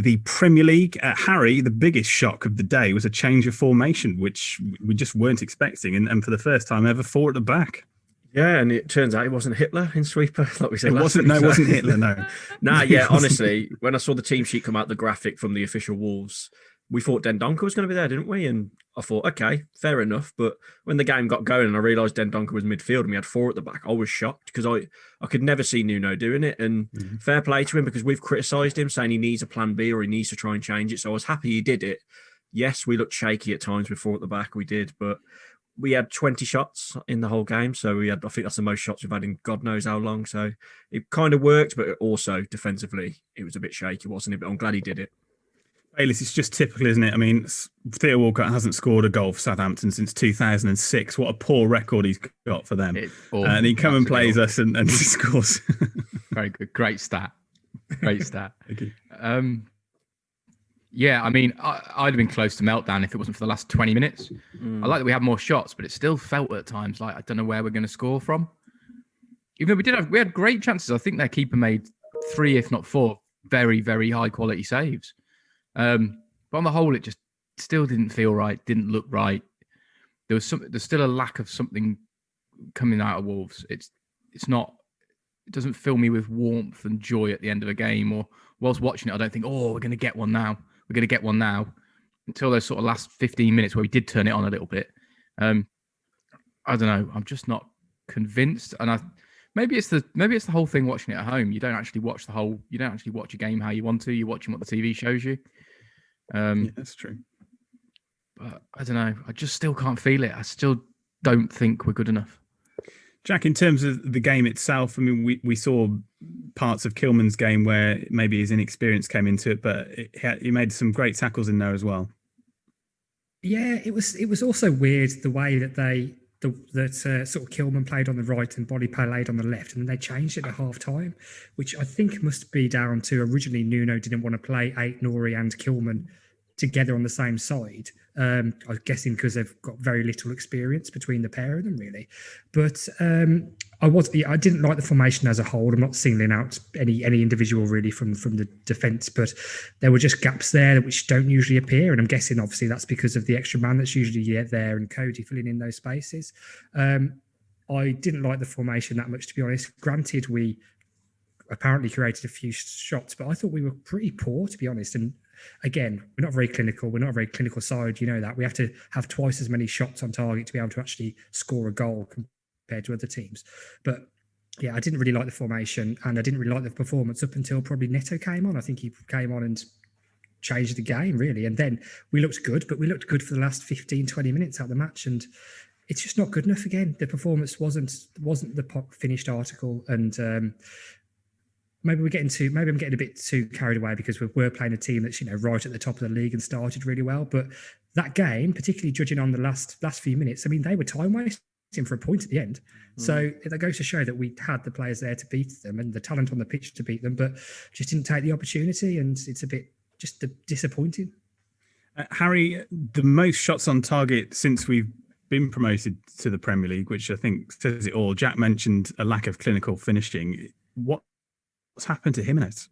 the Premier League. Harry, the biggest shock of the day was a change of formation, which we just weren't expecting. And for the first time ever, four at the back. Yeah, and it turns out it wasn't Hitler in sweeper, like we said It last wasn't, week. no, it wasn't Hitler, no. Nah, It yeah, wasn't. honestly, when I saw the team sheet come out, the graphic from the official Wolves, we thought Dendoncker was going to be there, didn't we? And I thought, okay, fair enough. But when the game got going and I realised Dendoncker was midfield and we had four at the back, I was shocked because I could never see Nuno doing it. And fair play to him because we've criticised him saying he needs a plan B or he needs to try and change it. So I was happy he did it. Yes, we looked shaky at times with four at the back, we did, but we had 20 shots in the whole game. So I think that's the most shots we've had in God knows how long. So it kind of worked, but also defensively, it was a bit shaky, wasn't it? But I'm glad he did it. Bayliss, it's just typical, isn't it? I mean, Theo Walcott hasn't scored a goal for Southampton since 2006. What a poor record he's got for them. And he come and plays us and scores. Very good. Great stat. Great stat. Thank you. Yeah, I mean, I'd have been close to meltdown if it wasn't for the last 20 minutes. I like that we had more shots, but it still felt at times like I don't know where we're going to score from. Even though we had great chances. I think their keeper made 3, if not 4, very, very high quality saves. But on the whole, it just still didn't feel right, didn't look right. There's still a lack of something coming out of Wolves. It doesn't fill me with warmth and joy at the end of a game, or whilst watching it, I don't think, oh, we're going to get one now. We're going to get one now, until those sort of last 15 minutes where we did turn it on a little bit. I don't know. I'm just not convinced. And maybe it's the whole thing watching it at home. You don't actually watch a game how you want to. You're watching what the TV shows you. Yeah, that's true. But I don't know. I just still can't feel it. I still don't think we're good enough. Jack, in terms of the game itself, I mean, we saw parts of Kilman's game where maybe his inexperience came into it, but he made some great tackles in there as well. Yeah, it was also weird the way that sort of Kilman played on the right and Body played on the left, and then they changed it at half time, which I think must be down to originally Nuno didn't want to play Ait-Nouri and Kilman together on the same side. I'm guessing because they've got very little experience between the pair of them, really. But I didn't like the formation as a whole. I'm not singling out any individual really from the defence, but there were just gaps there which don't usually appear. And I'm guessing obviously that's because of the extra man that's usually there and Cody filling in those spaces. I didn't like the formation that much, to be honest. Granted, we apparently created a few shots, but I thought we were pretty poor, to be honest. And again, we're not very clinical. We're not a very clinical side. You know that. We have to have twice as many shots on target to be able to actually score a goal compared to other teams. But yeah, I didn't really like the formation, and I didn't really like the performance up until probably Neto came on. I think he came on and changed the game, really. And then we looked good, but we looked good for the last 15, 20 minutes out of the match. And it's just not good enough again. The performance wasn't the finished article. And maybe I'm getting a bit too carried away because we're playing a team that's, right at the top of the league and started really well. But that game, particularly judging on the last few minutes, I mean, they were time wasting for a point at the end. So that goes to show that we had the players there to beat them and the talent on the pitch to beat them, but just didn't take the opportunity. And it's a bit just disappointing. Harry, the most shots on target since we've been promoted to the Premier League, which I think says it all. Jack mentioned a lack of clinical finishing. What's happened to Jimenez?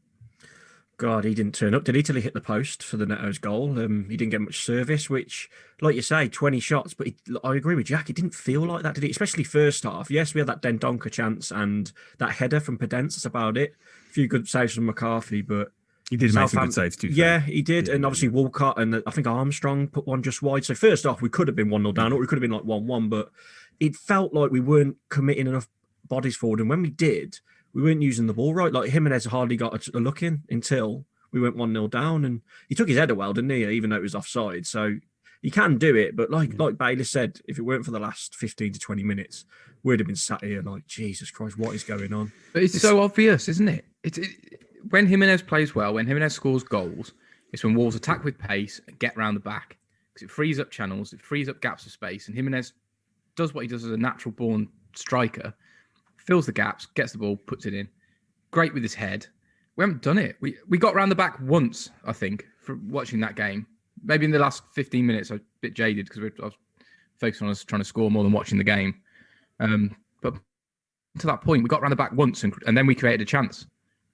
God, he didn't turn up, did he, till he hit the post for the Neto's goal? He didn't get much service, which, like you say, 20 shots, but I agree with Jack, it didn't feel like that, did it? Especially first half. Yes, we had that Dendoncker chance and that header from Podence, that's about it. A few good saves from McCarthy, but he did make some good saves too. Yeah, he did. And obviously Walcott and I think Armstrong put one just wide. So first off, we could have been 1-0 down, or we could have been like 1-1, but it felt like we weren't committing enough bodies forward. And when we did, we weren't using the ball right. Like Jimenez hardly got a look in until we went 1-0 down. And he took his header well, didn't he? Even though it was offside. So he can do it. But like Bayliss said, if it weren't for the last 15 to 20 minutes, we'd have been sat here like, Jesus Christ, what is going on? But it's so obvious, isn't it? When Jimenez plays well, when Jimenez scores goals, it's when Wolves attack with pace and get round the back. Because it frees up channels, it frees up gaps of space. And Jimenez does what he does as a natural born striker, fills the gaps, gets the ball, puts it in. Great with his head. We haven't done it. We got round the back once, I think, for watching that game. Maybe in the last 15 minutes, I was a bit jaded because I was focused on us trying to score more than watching the game. But to that point, we got round the back once and then we created a chance.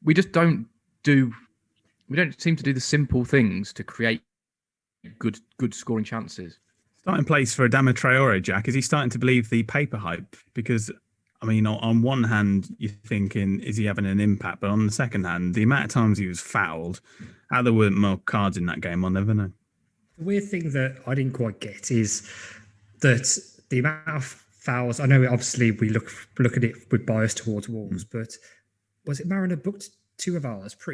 We just don't do We don't seem to do the simple things to create good scoring chances. Starting place for Adama Traore, Jack. Is he starting to believe the paper hype? Because, I mean, on one hand, you're thinking, is he having an impact? But on the second hand, the amount of times he was fouled, how there weren't more cards in that game, I'll never know. The weird thing that I didn't quite get is that the amount of fouls, I know obviously we look at it with bias towards Wolves, but was it Mariner booked 2 of ours for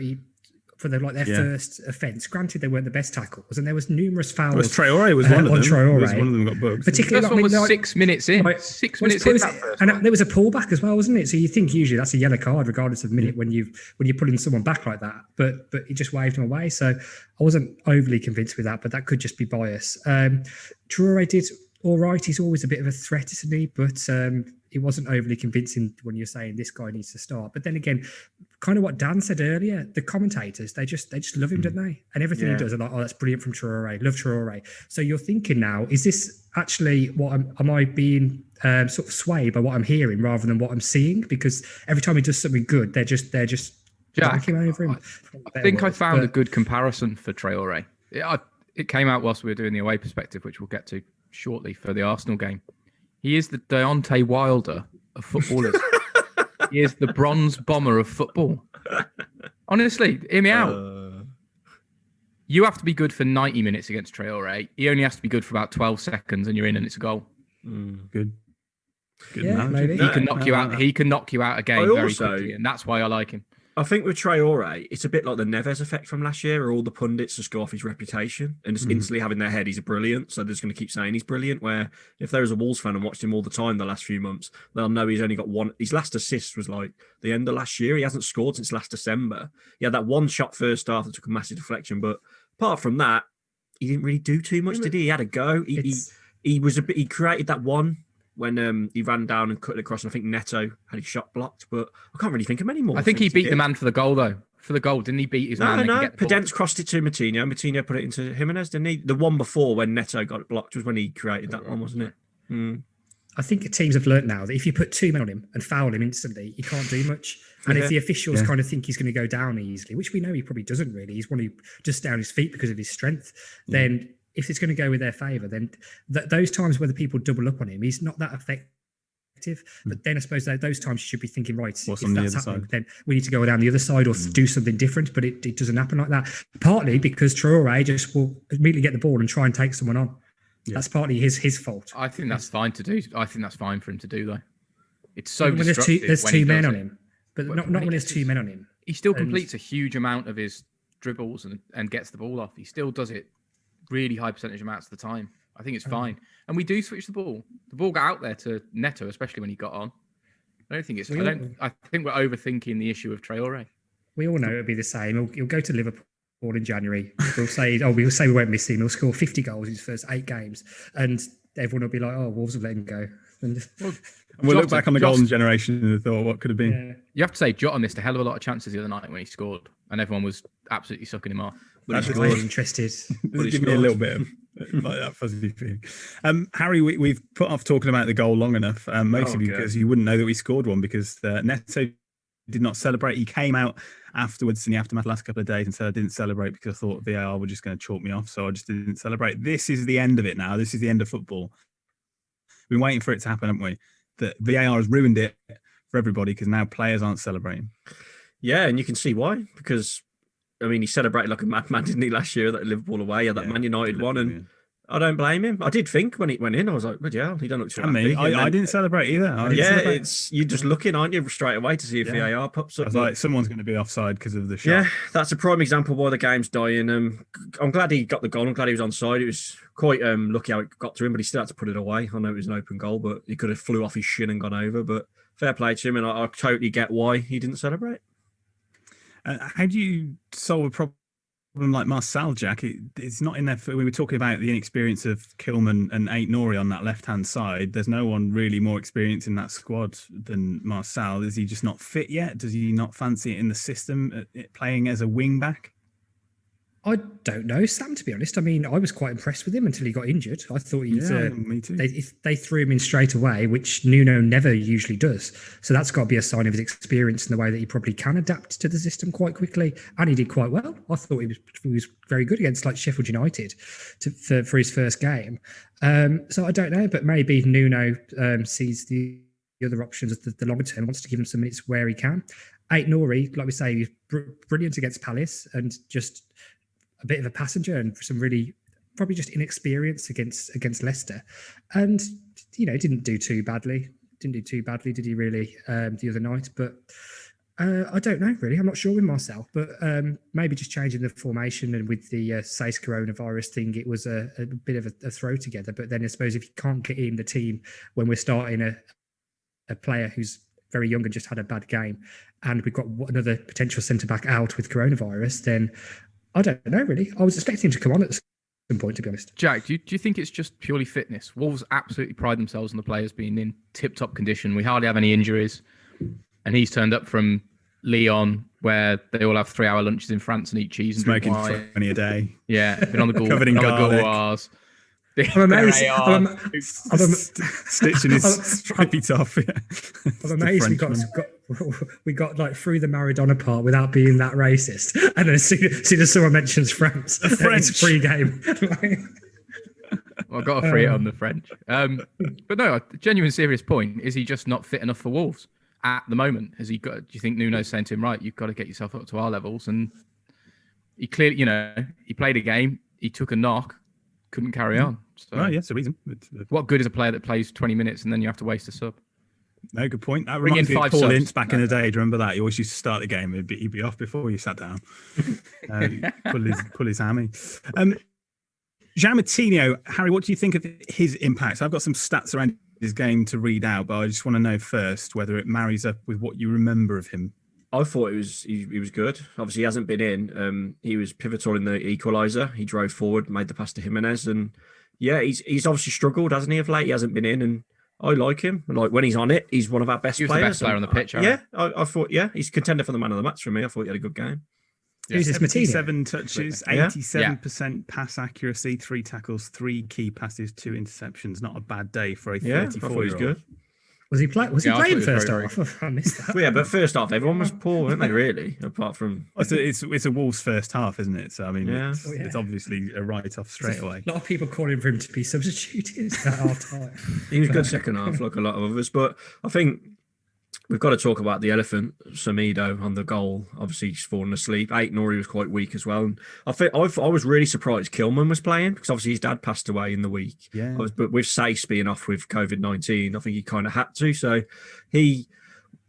their first offence? Granted, they weren't the best tackles, and there was numerous fouls. Well, Traore was one of them. Traore. Was one of them got booked. Particularly, the first one was 6 minutes in. 6 minutes in. And there was a pullback as well, wasn't it? So you think usually that's a yellow card, regardless of minute when you're pulling someone back like that. But he just waved him away. So I wasn't overly convinced with that, but that could just be bias. Traore did all right. He's always a bit of a threat, isn't he? But it wasn't overly convincing when you're saying this guy needs to start. But then again, kind of what Dan said earlier, the commentators, they just love him, don't they? And everything he does, are like, oh, that's brilliant from Traore. Love Traore. So you're thinking now, is this actually am I being sort of swayed by what I'm hearing rather than what I'm seeing? Because every time he does something good, they're just Jack, over him. I think I found a good comparison for Traore. It came out whilst we were doing the away perspective, which we'll get to shortly for the Arsenal game. He is the Deontay Wilder of footballers. He is the bronze bomber of football. Honestly, hear me out. You have to be good for 90 minutes against Traore. He only has to be good for about 12 seconds and you're in and it's a goal. Good. Yeah, maybe. He can knock you out. He can knock you out a game very quickly, and that's why I like him. I think with Traore, it's a bit like the Neves effect from last year, where all the pundits just go off his reputation and just instantly have in their head he's a brilliant. So they're just going to keep saying he's brilliant. Where if there was a Wolves fan and watched him all the time the last few months, they'll know he's only got one. His last assist was like the end of last year. He hasn't scored since last December. He had that one shot first half that took a massive deflection, but apart from that, he didn't really do too much, did he? He had a go. He was a bit. He created that one when he ran down and cut it across, and I think Neto had his shot blocked, but I can't really think of many more. I think he beat the man for the goal, though. For the goal, didn't he beat his man? No. Podence crossed it to Moutinho. Moutinho put it into Jimenez, didn't he? The one before when Neto got it blocked was when he created that one, wasn't it? I think teams have learnt now that if you put 2 men on him and foul him instantly, he can't do much. And if the officials kind of think he's going to go down easily, which we know he probably doesn't really, he's one who just down his feet because of his strength, then if it's going to go with their favour, then those times where the people double up on him, he's not that effective. But then I suppose those times you should be thinking, right, what's if on the that's other happening, side? then we need to go down the other side or do something different. But it doesn't happen like that. Partly because Traore just will immediately get the ball and try and take someone on. Yeah. That's partly his fault. I think that's fine to do. I think that's fine for him to do, though. It's so when destructive. There's when two men on him, but not when there's 2 men on him. He still completes a huge amount of his dribbles and gets the ball off. He still does it really high percentage amounts of the time. I think it's fine. And we do switch the ball. The ball got out there to Neto, especially when he got on. I think we're overthinking the issue of Traore. We all know it'll be the same. He'll go to Liverpool in January. We'll say we won't miss him. He'll score 50 goals in his first 8 games. And everyone will be like, oh, Wolves will let him go. And we'll look back on the golden generation and thought, what could have been? Yeah. You have to say, Jota missed a hell of a lot of chances the other night when he scored. And everyone was absolutely sucking him off. But he was interested. Give me a little bit of like that fuzzy feeling. Harry, we've put off talking about the goal long enough, mostly because you wouldn't know that we scored one because Neto did not celebrate. He came out afterwards in the aftermath the last couple of days and said I didn't celebrate because I thought VAR were just going to chalk me off, so I just didn't celebrate. This is the end of it now. This is the end of football. We've been waiting for it to happen, haven't we? That VAR has ruined it for everybody because now players aren't celebrating. Yeah, and you can see why. Because, I mean, he celebrated like a madman, didn't he, last year, that Liverpool away, that Man United one, and I don't blame him. I did think when it went in, I was like, but yeah, he don't look too happy. I didn't celebrate either. You're just looking, aren't you, straight away to see if VAR pops up. I was like, someone's going to be offside because of the shot. Yeah, that's a prime example why the game's dying. I'm glad he got the goal. I'm glad he was onside. It was quite lucky how it got to him, but he still had to put it away. I know it was an open goal, but he could have flew off his shin and gone over. But fair play to him, and I totally get why he didn't celebrate. How do you solve a problem like Marcel, Jack? It's not in there. We were talking about the inexperience of Kilman and Ait-Nouri on that left-hand side. There's no one really more experienced in that squad than Marcel. Is he just not fit yet? Does he not fancy it in the system, playing as a wing-back? I don't know, Sam, to be honest. I mean, I was quite impressed with him until he got injured. I thought he's. Me too. They threw him in straight away, which Nuno never usually does. So that's got to be a sign of his experience in the way that he probably can adapt to the system quite quickly. And he did quite well. I thought he was very good against like Sheffield United for his first game. So I don't know, but maybe Nuno sees the other options of the longer term, wants to give him some minutes where he can. Ait-Nouri, like we say, he was brilliant against Palace and just a bit of a passenger and some really probably just inexperience against Leicester, and didn't do too badly. Did he really the other night? But I don't know really. I'm not sure with Marcel, but maybe just changing the formation and with the SACE coronavirus thing, it was a bit of a throw together. But then I suppose if you can't get in the team when we're starting a player who's very young and just had a bad game, and we've got another potential centre back out with coronavirus, then I don't know, really. I was expecting him to come on at some point, to be honest. Jack, do you think it's just purely fitness? Wolves absolutely pride themselves on the players being in tip-top condition. We hardly have any injuries. And he's turned up from Lyon, where they all have 3-hour lunches in France and eat cheese and smoking drink wine. 20 a day. Yeah, been on the Covered in garlic. I'm amazed. Stitching his stripy top. I'm amazed we got like through the Maradona part without being that racist. And then as soon as someone mentions France, it's free game. Well, I've got to free it on the French. But no, a genuine serious point. Is he just not fit enough for Wolves at the moment? Has he got? Do you think Nuno's saying to him, right, you've got to get yourself up to our levels? And he clearly, he played a game, he took a knock, couldn't carry on. So, well, yes, the reason. What good is a player that plays 20 minutes and then you have to waste a sub? No, good point. That Bring reminds in me of 5 Paul subs. Ince back in the day. Do you remember that? He always used to start the game. He'd be off before you sat down. Pull his hammy. Jean Moutinho, Harry, what do you think of his impact? I've got some stats around his game to read out, but I just want to know first whether it marries up with what you remember of him. I thought he was good. Obviously, he hasn't been in. He was pivotal in the equaliser. He drove forward, made the pass to Jimenez, and yeah, he's obviously struggled, hasn't he, of late? He hasn't been in, and I like him. Like when he's on it, he's one of our best He was players. the best player on the pitch. I thought, he's contender for the man of the match for me. I thought he had a good game. Who's this, Moutinho? 77 touches, Yeah. 87% pass accuracy, 3 tackles, 3 key passes, 2 interceptions. Not a bad day for a Yeah, I 34-year-old. thought he was good. Was he playing I thought he was first very, half? I missed that. Well, yeah, but first half, everyone was poor, weren't they? Really, apart from It's a Wolves first half, isn't it? So I mean, Yeah. it's obviously a write-off straight away. A lot of people calling for him to be substituted at half time. he was good second half, like a lot of others. But I think we've got to talk about the elephant, Semedo, on the goal. Obviously, he's fallen asleep. Ait-Nouri was quite weak as well. And I was really surprised Kilman was playing because obviously his dad passed away in the week. Yeah. But with Sace being off with COVID-19, I think he kind of had to. So he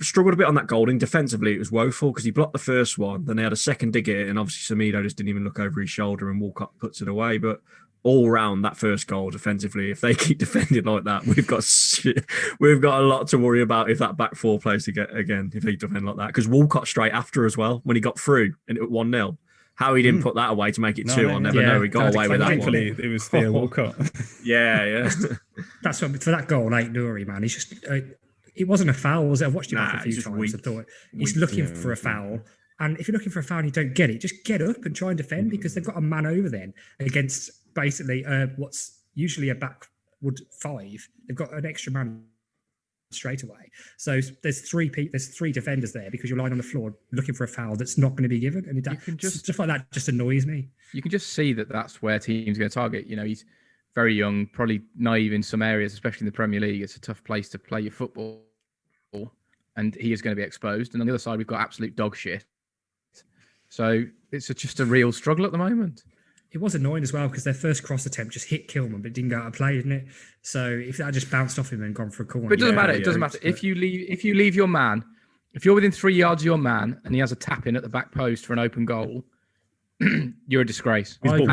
struggled a bit on that goal. And defensively, it was woeful because he blocked the first one. Then they had a second dig at it. And obviously, Semedo just didn't even look over his shoulder and Walcott puts it away. But all round that first goal defensively, if they keep defending like that, we've got a lot to worry about if that back four plays again, if they defend like that. Because Walcott straight after as well, when he got through and it was 1-0, how he didn't put that away to make it 2, I'll never know. He got away with that Thankfully, one. it was Theo Walcott. Yeah. That's what for that goal, Ait-Nouri, man. He's just it wasn't a foul, was it? I've watched it back a few he's just times. weak. I thought he's looking for a foul. And if you're looking for a foul and you don't get it, just get up and try and defend because they've got a man over then against basically what's usually a backward 5. They've got an extra man straight away. So there's three defenders there because you're lying on the floor looking for a foul that's not going to be given. And stuff like that just annoys me. You can just see that that's where teams are going to target. He's very young, probably naive in some areas, especially in the Premier League. It's a tough place to play your football, and he is going to be exposed. And on the other side, we've got absolute dog shit. So it's just a real struggle at the moment. It was annoying as well because their first cross attempt just hit Kilman, but it didn't go out of play, didn't it? So if that had just bounced off him and gone for a corner, But it doesn't matter. It doesn't matter if you leave your man. If you're within 3 yards of your man and he has a tap in at the back post for an open goal, you're a disgrace. Go and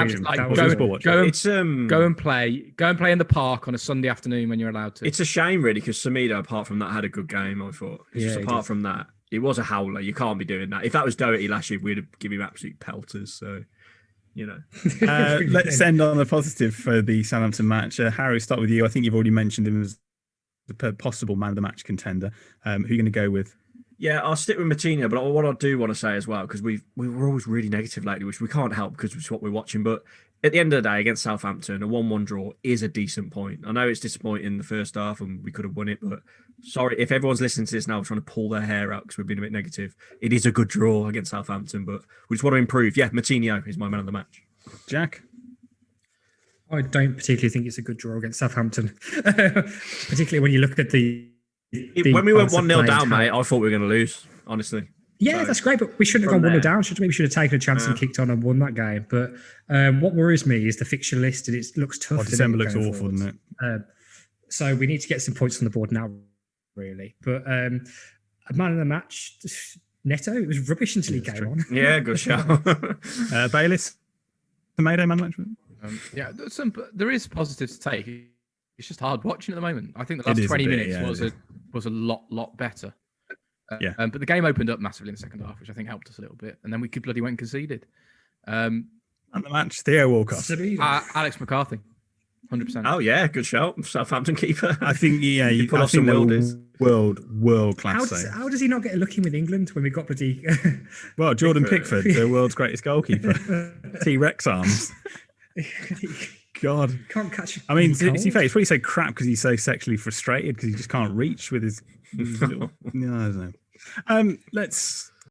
play in the park on a Sunday afternoon when you're allowed to. It's a shame, really, because Semedo, apart from that, had a good game, I thought. Apart from that, it was a howler. You can't be doing that. If that was Doherty last year, we'd have given him absolute pelters. So, Let's end on a positive for the Southampton match. Harry, start with you. I think you've already mentioned him as the possible man of the match contender. Who are you going to go with? Yeah, I'll stick with Matinho, but what I do want to say as well, because we were always really negative lately, which we can't help because it's what we're watching. But at the end of the day, against Southampton, a 1-1 draw is a decent point. I know it's disappointing in the first half and we could have won it, but sorry if everyone's listening to this now trying to pull their hair out because we've been a bit negative. It is a good draw against Southampton, but we just want to improve. Yeah, Matinho is my man of the match. Jack? I don't particularly think it's a good draw against Southampton, particularly when you look at the when we went balance of 1-0 play down, and mate, I thought we were going to lose, honestly. Yeah, So, that's great, but we shouldn't have from gone 1-0 there- down, should we? We should have taken a chance and kicked on and won that game. But what worries me is the fixture list, and it looks tough. Well, doesn't December it, looks going awful, forwards? doesn't it? So we need to get some points on the board now, really. But a man of the match, Neto, it was rubbish until he came on. Yeah, good shout. Bayliss? Tomato man management? Yeah, there is positives to take. It's just hard watching at the moment. I think the It last is a 20 bit, minutes yeah, was a lot better. Yeah. But the game opened up massively in the second half, which I think helped us a little bit, and then we bloody went and conceded. And the match, Theo Walcott. Sabino. Alex McCarthy, 100%. Oh, yeah, good shout. Southampton keeper. I think, yeah, You pull I off think some they're wilders. world class. How does he not get a look in with England when we got bloody Well, Jordan Pickford. Pickford, the world's greatest goalkeeper. T-Rex arms. God. can't catch? I mean, cold? to be fair, he's probably so crap because he's so sexually frustrated because he just can't reach with his little, no, I don't know. Let's